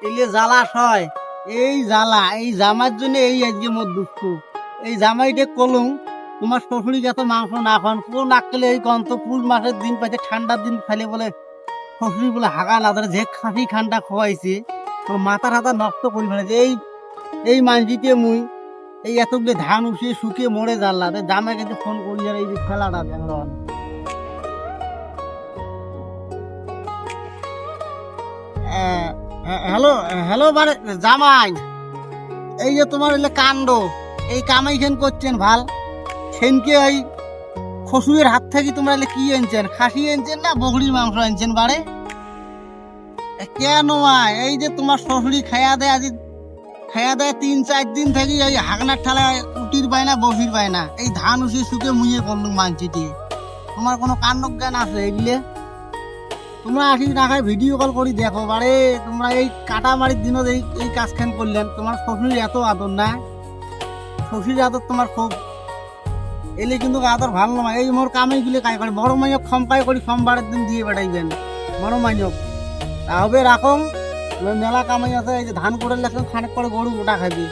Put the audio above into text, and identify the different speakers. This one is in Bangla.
Speaker 1: এলে জ্বালা হয় এই জ্বালা এই জামার জন্য এই আজকে মোর দুঃখ। এই জামাইটে কলুম তোমার শ্বশুরি যত মাংস না খান কোন আক্কেলে এই গন্ত পুষ মাসের দিন পাইছে ঠান্ডার দিন খাইলে বলে শ্বশুরি বলে হাগা না ধরে যে খাসি খান্ডা খোয়াইছে তোর মাথা টাথা নষ্ট করি ফেলেছে। এই মানজিতে মুই এই এতগুলো ধান উঠিয়ে শুকিয়ে মরে জানলা জামাই কিন্তু ফোন করি আর এই যে খেলাটা দেখলাম। হ্যালো হ্যালো মানে জামাই, এই যে তোমার এলে কাণ্ড এই কামাইখান করছেন ভাল সেনকে ওই শ্বশুরের হাত থেকে তোমরা এলে কি আনছেন, খাসি আনছেন না বকরির মাংস আনছেন বাড়ে? কেন এই যে তোমার শ্বশুরি খাইয়া দেয় আজ খাইয়া দেয় 3-4 দিন থেকে ওই হাগনার ঠালায় উটির পায় না বসির পায় না এই ধান উঠিয়ে শুকে মুইয়ে করলুম মানছি দিয়ে। তোমার কোনো কাণ্ড জ্ঞান আছে এগুলো? তোমরা আসি না খাই ভিডিও কল করি দেখো বারে তোমরা এই কাটামারির দিনত এই কাজখান করলেন। তোমার শ্বশুরের এত আদর না, শ্বশুরের আদর তোমার খুব এলে কিন্তু আদর ভালো নয়। এই মোর কামাই গুলি কাই করে বড় মাইক খম্পাই করি সোমবারের দিন দিয়ে বেড়াইবেন বড় মাইক হবে রাখুন মেলা কামাই আছে। এই যে ধান করে লাগলে খানিক পরে গরু গোটা খাবি।